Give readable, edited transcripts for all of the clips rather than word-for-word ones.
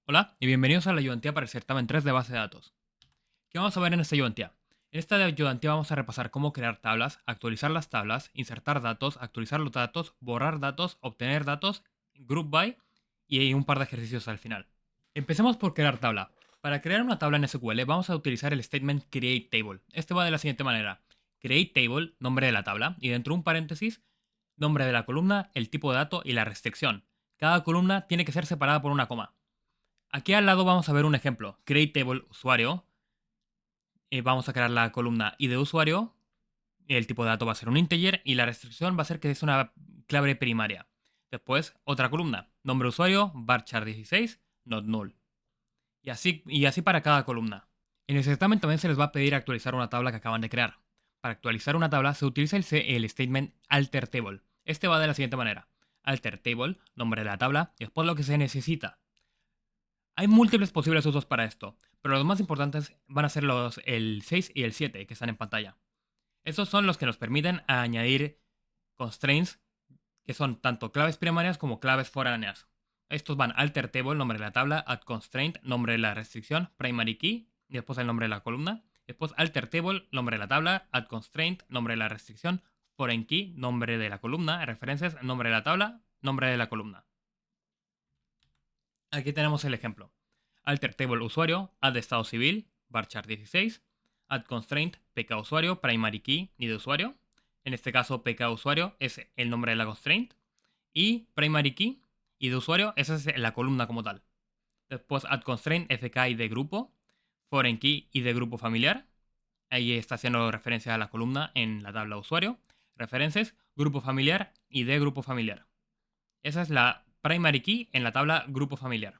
Hola y bienvenidos a la ayudantía para el certamen 3 de base de datos. ¿Qué vamos a ver en esta ayudantía? En esta ayudantía vamos a repasar cómo crear tablas, actualizar las tablas, insertar datos, actualizar los datos, borrar datos, obtener datos, group by y un par de ejercicios al final. Empecemos por crear tabla. Para crear una tabla en SQL vamos a utilizar el statement createTable. Este va de la siguiente manera. createTable, nombre de la tabla, y dentro de un paréntesis, nombre de la columna, el tipo de dato y la restricción. Cada columna tiene que ser separada por una coma. Aquí al lado vamos a ver un ejemplo. createTable usuario. Vamos a crear la columna ID de usuario. El tipo de dato va a ser un integer y la restricción va a ser que es una clave primaria. Después, otra columna. Nombre de usuario, varchar16, not null. Y así para cada columna. En el certamen también se les va a pedir actualizar una tabla que acaban de crear. Para actualizar una tabla se utiliza el statement alterTable. Este va de la siguiente manera. alterTable, nombre de la tabla, y después lo que se necesita. Hay múltiples posibles usos para esto, pero los más importantes van a ser el 6 y el 7 que están en pantalla. Estos son los que nos permiten añadir constraints, que son tanto claves primarias como claves foráneas. Estos van alter table, nombre de la tabla, add constraint, nombre de la restricción, primary key, y después el nombre de la columna. Después alter table, nombre de la tabla, add constraint, nombre de la restricción, foreign key, nombre de la columna, referencias, nombre de la tabla, nombre de la columna. Aquí tenemos el ejemplo. Alter table usuario, add estado civil, varchar16, add constraint, pk usuario, primary key y de usuario. En este caso, pk usuario es el nombre de la constraint. Y primary key y de usuario, esa es la columna como tal. Después, add constraint, fk y de grupo, foreign key y de grupo familiar. Ahí está haciendo referencia a la columna en la tabla usuario. Referencias, grupo familiar y de grupo familiar. Esa es la primary key en la tabla grupo familiar.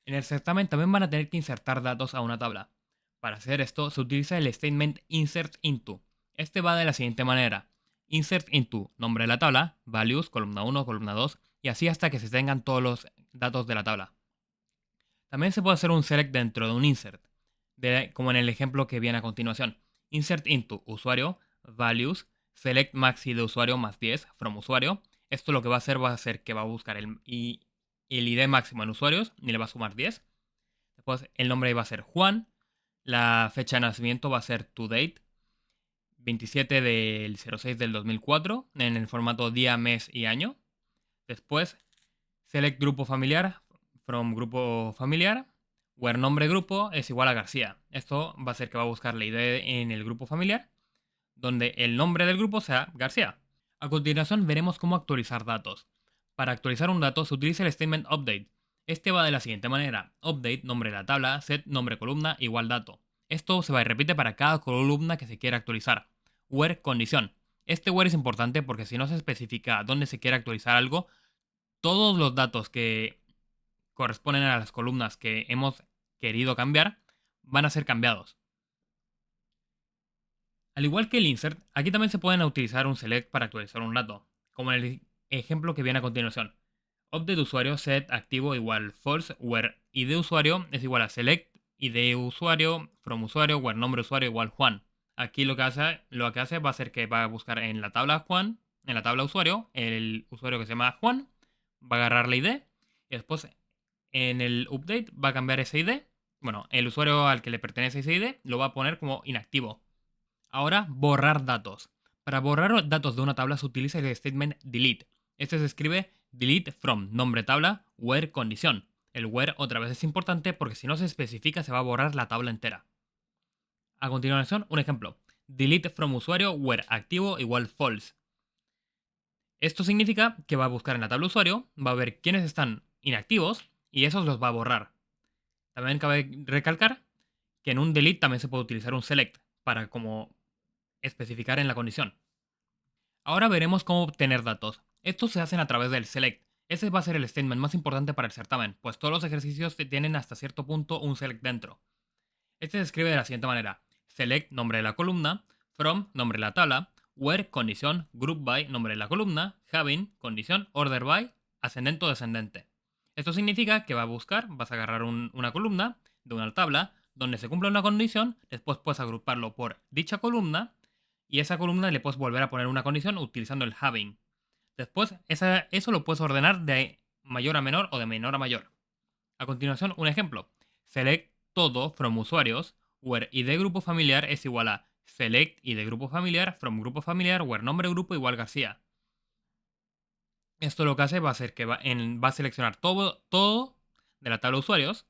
En el certamen también van a tener que insertar datos a una tabla. Para hacer esto se utiliza el statement insert into. Este va de la siguiente manera. Insert into, nombre de la tabla, values, columna 1, columna 2, y así hasta que se tengan todos los datos de la tabla. También se puede hacer un select dentro de un insert, como en el ejemplo que viene a continuación. Insert into, usuario, values, select maxi de usuario más 10 from usuario. Esto lo que va a hacer que va a buscar el ID máximo en usuarios y le va a sumar 10. Después el nombre va a ser Juan. La fecha de nacimiento va a ser toDate, 27 del 06 del 2004, en el formato día, mes y año. Después, select grupo familiar, from grupo familiar, where nombre grupo es igual a García. Esto va a ser que va a buscar la ID en el grupo familiar, donde el nombre del grupo sea García. A continuación veremos cómo actualizar datos. Para actualizar un dato se utiliza el statement update. Este va de la siguiente manera. Update, nombre de la tabla, set, nombre columna, igual dato. Esto se va y repite para cada columna que se quiera actualizar. Where, condición. Este where es importante porque si no se especifica dónde se quiere actualizar algo, todos los datos que corresponden a las columnas que hemos querido cambiar van a ser cambiados. Al igual que el insert, aquí también se pueden utilizar un select para actualizar un dato, como en el ejemplo que viene a continuación. Update usuario set activo igual false, where id usuario es igual a select, id usuario, from usuario, where nombre usuario igual Juan. Aquí lo que hace va a ser que va a buscar en la tabla Juan, en la tabla usuario, el usuario que se llama Juan, va a agarrar la ID y después en el update va a cambiar ese ID. Bueno, el usuario al que le pertenece ese ID lo va a poner como inactivo. Ahora, borrar datos. Para borrar datos de una tabla se utiliza el statement delete. Este se escribe delete from, nombre tabla, where condición. El where otra vez es importante porque si no se especifica se va a borrar la tabla entera. A continuación, un ejemplo. Delete from usuario where activo igual false. Esto significa que va a buscar en la tabla usuario, va a ver quiénes están inactivos y esos los va a borrar. También cabe recalcar que en un delete también se puede utilizar un select para como especificar en la condición. Ahora veremos cómo obtener datos. Estos se hacen a través del select. Ese va a ser el statement más importante para el certamen, pues todos los ejercicios tienen hasta cierto punto un select dentro. Este se escribe de la siguiente manera. Select, nombre de la columna, from, nombre de la tabla, where, condición, group by, nombre de la columna, having, condición, order by, ascendente o descendente. Esto significa que va a buscar, vas a agarrar una columna de una tabla donde se cumple una condición, después puedes agruparlo por dicha columna y esa columna le puedes volver a poner una condición utilizando el having. Después, eso lo puedes ordenar de mayor a menor o de menor a mayor. A continuación, un ejemplo. Select todo from usuarios where id grupo familiar es igual a select id grupo familiar from grupo familiar where nombre grupo igual García. Esto lo que hace va a ser que va a seleccionar todo de la tabla de usuarios,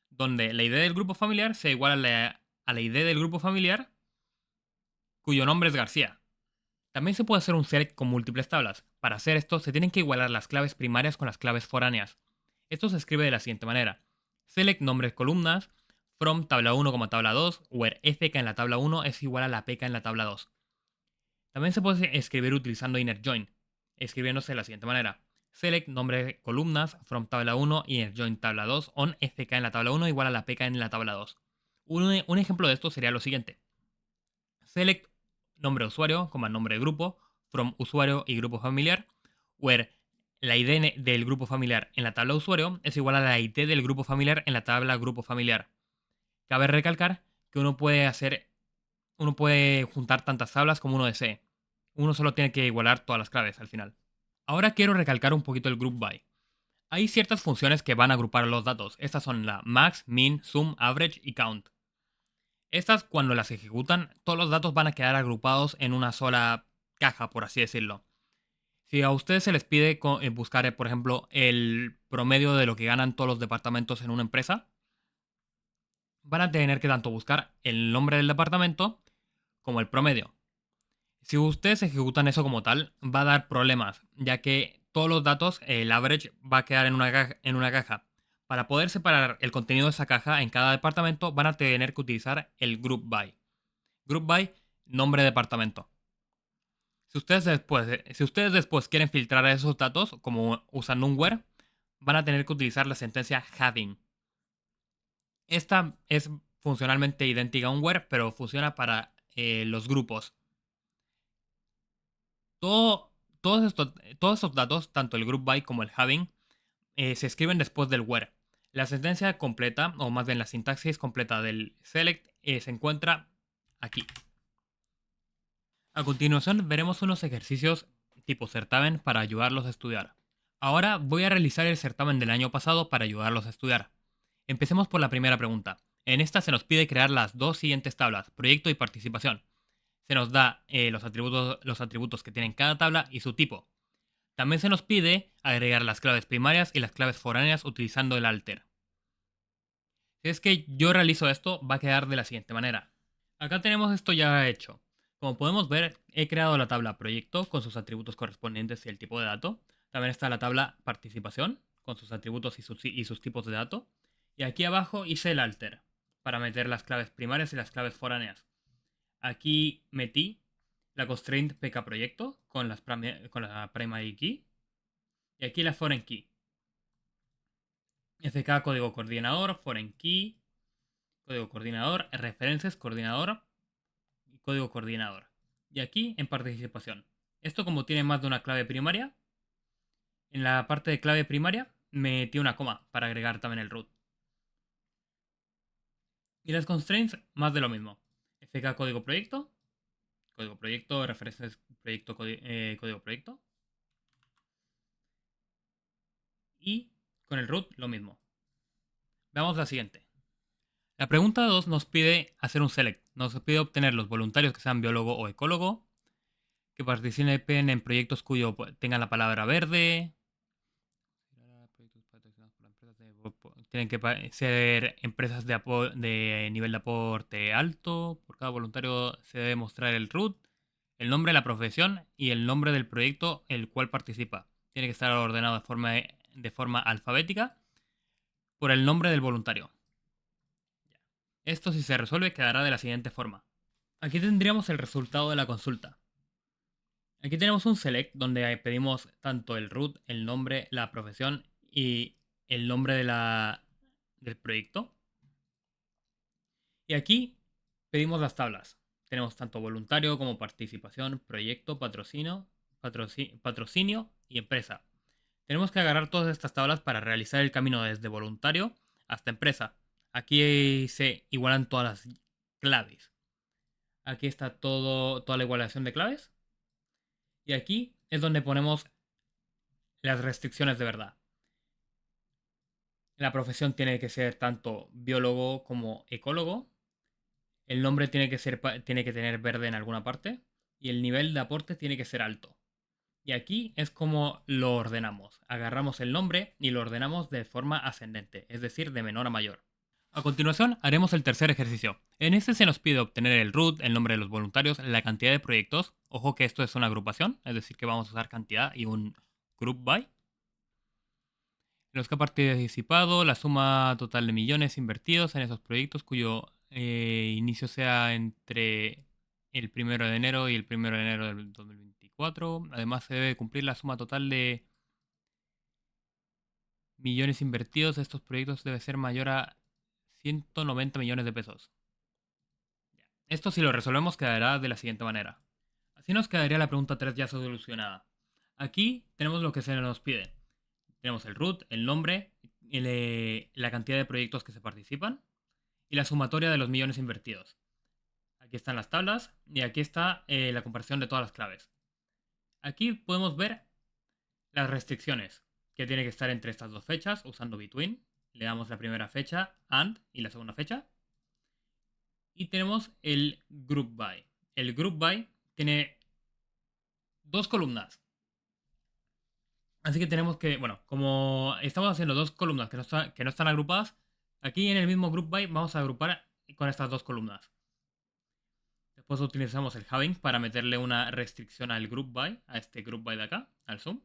donde la ID del grupo familiar sea igual a la ID del grupo familiar cuyo nombre es García. También se puede hacer un select con múltiples tablas. Para hacer esto se tienen que igualar las claves primarias con las claves foráneas. Esto se escribe de la siguiente manera. Select nombres columnas from tabla 1 como tabla 2, where fk en la tabla 1 es igual a la pk en la tabla 2. También se puede escribir utilizando inner join, escribiéndose de la siguiente manera. Select nombre columnas from tabla 1 inner join tabla 2 on fk en la tabla 1 igual a la pk en la tabla 2. Un ejemplo de esto sería lo siguiente. Select nombre de usuario, nombre de grupo, from usuario y grupo familiar, where la ID del grupo familiar en la tabla usuario es igual a la ID del grupo familiar en la tabla grupo familiar. Cabe recalcar que uno puede juntar tantas tablas como uno desee. Uno solo tiene que igualar todas las claves al final. Ahora quiero recalcar un poquito el group by. Hay ciertas funciones que van a agrupar los datos. Estas son la max, min, sum, average y count. Estas, cuando las ejecutan, todos los datos van a quedar agrupados en una sola caja, por así decirlo. Si a ustedes se les pide buscar, por ejemplo, el promedio de lo que ganan todos los departamentos en una empresa, van a tener que tanto buscar el nombre del departamento como el promedio. Si ustedes ejecutan eso como tal, va a dar problemas, ya que todos los datos, el average, va a quedar en una caja. Para poder separar el contenido de esa caja en cada departamento, van a tener que utilizar el group by. Group by, nombre de departamento. Si ustedes después quieren filtrar esos datos, como usando un where, van a tener que utilizar la sentencia having. Esta es funcionalmente idéntica a un where, pero funciona para los grupos. Todo, todos estos datos, tanto el group by como el having, se escriben después del where. La sentencia completa, o más bien la sintaxis completa del select, se encuentra aquí. A continuación veremos unos ejercicios tipo certamen para ayudarlos a estudiar. Ahora voy a realizar el certamen del año pasado para ayudarlos a estudiar. Empecemos por la primera pregunta. En esta se nos pide crear las dos siguientes tablas, proyecto y participación. Se nos da los atributos que tienen cada tabla y su tipo. También se nos pide agregar las claves primarias y las claves foráneas utilizando el alter. Si es que yo realizo esto, va a quedar de la siguiente manera. Acá tenemos esto ya hecho. Como podemos ver, he creado la tabla proyecto con sus atributos correspondientes y el tipo de dato. También está la tabla participación con sus atributos y sus tipos de dato. Y aquí abajo hice el alter para meter las claves primarias y las claves foráneas. Aquí metí la constraint pkproyecto con la primary key. Y aquí la foreign key. fk código coordinador, foreign key, código coordinador, referencias coordinador y código coordinador. Y aquí en participación. Esto como tiene más de una clave primaria, en la parte de clave primaria metí una coma para agregar también el root. Y las constraints, más de lo mismo. fk código proyecto, referencias proyecto, código proyecto. Y con el root lo mismo. Veamos la siguiente. La pregunta 2 nos pide hacer un select. Nos pide obtener los voluntarios que sean biólogo o ecólogo, que participen en proyectos cuyo tengan la palabra verde. Tienen que ser empresas de nivel de aporte alto. Por cada voluntario se debe mostrar el root, el nombre de la profesión y el nombre del proyecto el cual participa. Tiene que estar ordenado de forma alfabética por el nombre del voluntario. Esto, si se resuelve, quedará de la siguiente forma. Aquí tendríamos el resultado de la consulta. Aquí tenemos un select donde pedimos tanto el root, el nombre, la profesión y el nombre del proyecto. Y aquí pedimos las tablas. Tenemos tanto voluntario como participación, proyecto, patrocinio y empresa. Tenemos que agarrar todas estas tablas para realizar el camino desde voluntario hasta empresa. Aquí se igualan todas las claves. Aquí está toda la igualación de claves. Y aquí es donde ponemos las restricciones de verdad. La profesión tiene que ser tanto biólogo como ecólogo. El nombre tiene que tener verde en alguna parte. Y el nivel de aporte tiene que ser alto. Y aquí es como lo ordenamos. Agarramos el nombre y lo ordenamos de forma ascendente, es decir, de menor a mayor. A continuación, haremos el tercer ejercicio. En este se nos pide obtener el root, el nombre de los voluntarios, la cantidad de proyectos. Ojo que esto es una agrupación, es decir, que vamos a usar cantidad y un group by. Los que ha participado, la suma total de millones invertidos en esos proyectos cuyo inicio sea entre el 1 de enero y el 1 de enero del 2024. Además, se debe cumplir la suma total de millones invertidos. Estos proyectos debe ser mayor a 190 millones de pesos. Esto, si lo resolvemos, quedará de la siguiente manera. Así nos quedaría la pregunta 3 ya solucionada. Aquí tenemos lo que se nos pide. Tenemos el root, el nombre, la cantidad de proyectos que se participan y la sumatoria de los millones invertidos. Aquí están las tablas y aquí está la comparación de todas las claves. Aquí podemos ver las restricciones, que tiene que estar entre estas dos fechas usando between. Le damos la primera fecha, and, y la segunda fecha. Y tenemos el group by. El group by tiene dos columnas. Así que tenemos que, bueno, como estamos haciendo dos columnas que no están agrupadas, aquí en el mismo group by vamos a agrupar con estas dos columnas. Después utilizamos el having para meterle una restricción al group by, a este group by de acá, al sum.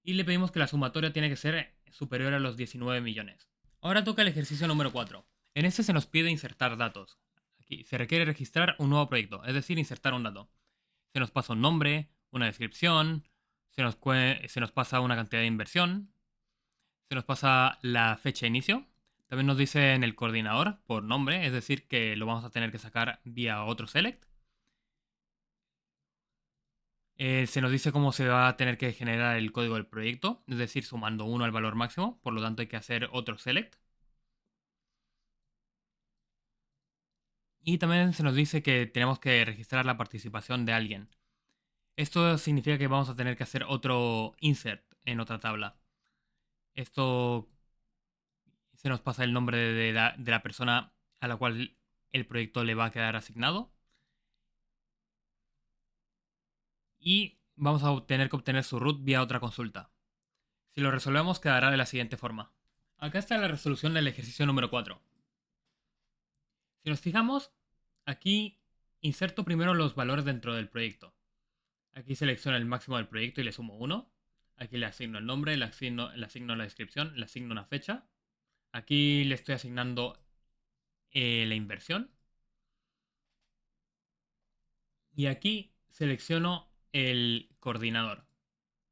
Y le pedimos que la sumatoria tiene que ser superior a los 19 millones. Ahora toca el ejercicio número 4. En este se nos pide insertar datos. Aquí se requiere registrar un nuevo proyecto, es decir, insertar un dato. Se nos pasa un nombre, una descripción, se nos pasa una cantidad de inversión, se nos pasa la fecha de inicio. También nos dice en el coordinador por nombre, es decir, que lo vamos a tener que sacar vía otro select. Se nos dice cómo se va a tener que generar el código del proyecto, es decir, sumando 1 al valor máximo, por lo tanto hay que hacer otro select. Y también se nos dice que tenemos que registrar la participación de alguien. Esto significa que vamos a tener que hacer otro insert en otra tabla. Esto se nos pasa el nombre de la persona a la cual el proyecto le va a quedar asignado. Y vamos a tener que obtener su root vía otra consulta. Si lo resolvemos quedará de la siguiente forma. Acá está la resolución del ejercicio número 4. Si nos fijamos, aquí inserto primero los valores dentro del proyecto. Aquí selecciono el máximo del proyecto y le sumo 1. Aquí le asigno el nombre, le asigno la descripción, le asigno una fecha. Aquí le estoy asignando la inversión. Y aquí selecciono el coordinador.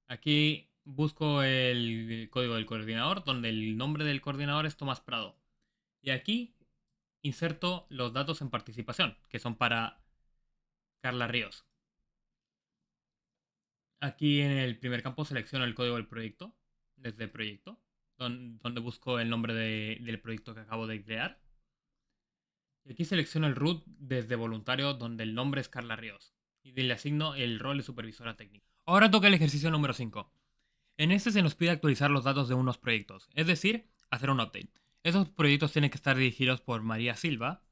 Aquí busco el código del coordinador, donde el nombre del coordinador es Tomás Prado. Y aquí inserto los datos en participación, que son para Carla Ríos. Aquí en el primer campo selecciono el código del proyecto, desde proyecto, donde busco el nombre del proyecto que acabo de crear. Y aquí selecciono el root desde voluntario, donde el nombre es Carla Ríos. Y le asigno el rol de supervisora técnica. Ahora toca el ejercicio número 5. En este se nos pide actualizar los datos de unos proyectos, es decir, hacer un update. Esos proyectos tienen que estar dirigidos por María Silva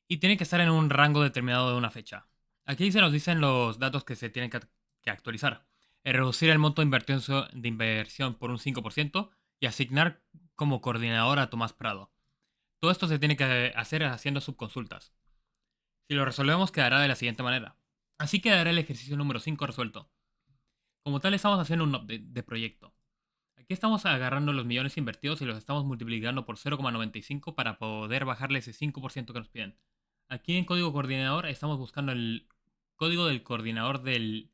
y tienen que estar en un rango determinado de una fecha. Aquí se nos dicen los datos que se tienen que actualizar. Reducir el monto de inversión por un 5% y asignar como coordinador a Tomás Prado. Todo esto se tiene que hacer haciendo subconsultas. Si lo resolvemos quedará de la siguiente manera. Así quedará el ejercicio número 5 resuelto. Como tal estamos haciendo un update de proyecto. Aquí estamos agarrando los millones invertidos y los estamos multiplicando por 0,95 para poder bajarle ese 5% que nos piden. Aquí en código coordinador estamos buscando el código del coordinador de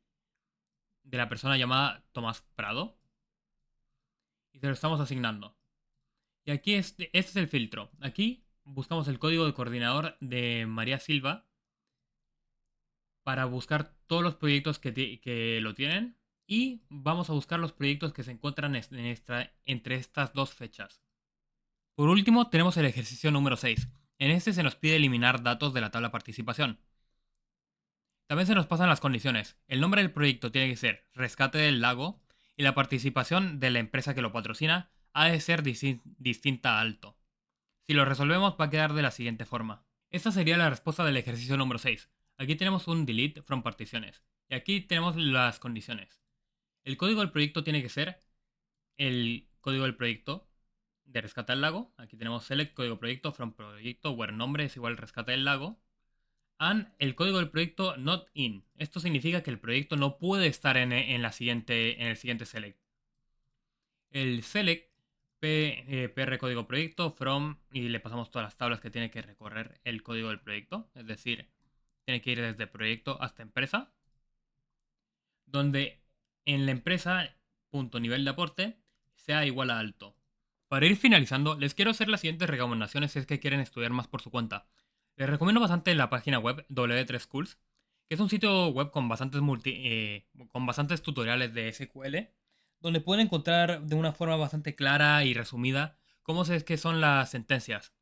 la persona llamada Tomás Prado y se lo estamos asignando. Y aquí este es el filtro. Aquí buscamos el código de coordinador de María Silva para buscar todos los proyectos que lo tienen y vamos a buscar los proyectos que se encuentran entre estas dos fechas. Por último, tenemos el ejercicio número 6. En este se nos pide eliminar datos de la tabla participación. También se nos pasan las condiciones. El nombre del proyecto tiene que ser Rescate del Lago y la participación de la empresa que lo patrocina ha de ser distinta a alto. Si lo resolvemos va a quedar de la siguiente forma. Esta sería la respuesta del ejercicio número 6. Aquí tenemos un delete from particiones. Y aquí tenemos las condiciones. El código del proyecto tiene que ser el código del proyecto de rescate del lago. Aquí tenemos select código proyecto from proyecto where nombre es igual rescate del lago. And el código del proyecto not in. Esto significa que el proyecto no puede estar en el siguiente select. El select pr código proyecto from y le pasamos todas las tablas que tiene que recorrer el código del proyecto. Es decir, tiene que ir desde proyecto hasta empresa. Donde en la empresa punto nivel de aporte sea igual a alto. Para ir finalizando, les quiero hacer las siguientes recomendaciones si es que quieren estudiar más por su cuenta. Les recomiendo bastante la página web W3Schools, que es un sitio web con bastantes tutoriales de SQL, donde pueden encontrar de una forma bastante clara y resumida cómo es que son las sentencias.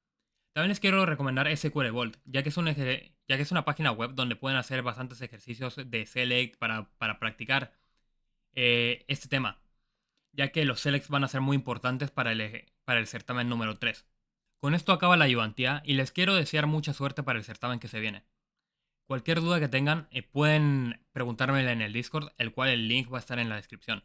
También les quiero recomendar SQL Vault, ya que es una página web donde pueden hacer bastantes ejercicios de select para practicar este tema, ya que los selects van a ser muy importantes para el certamen número 3. Con esto acaba la ayudantía y les quiero desear mucha suerte para el certamen que se viene. Cualquier duda que tengan pueden preguntármela en el Discord, el cual el link va a estar en la descripción.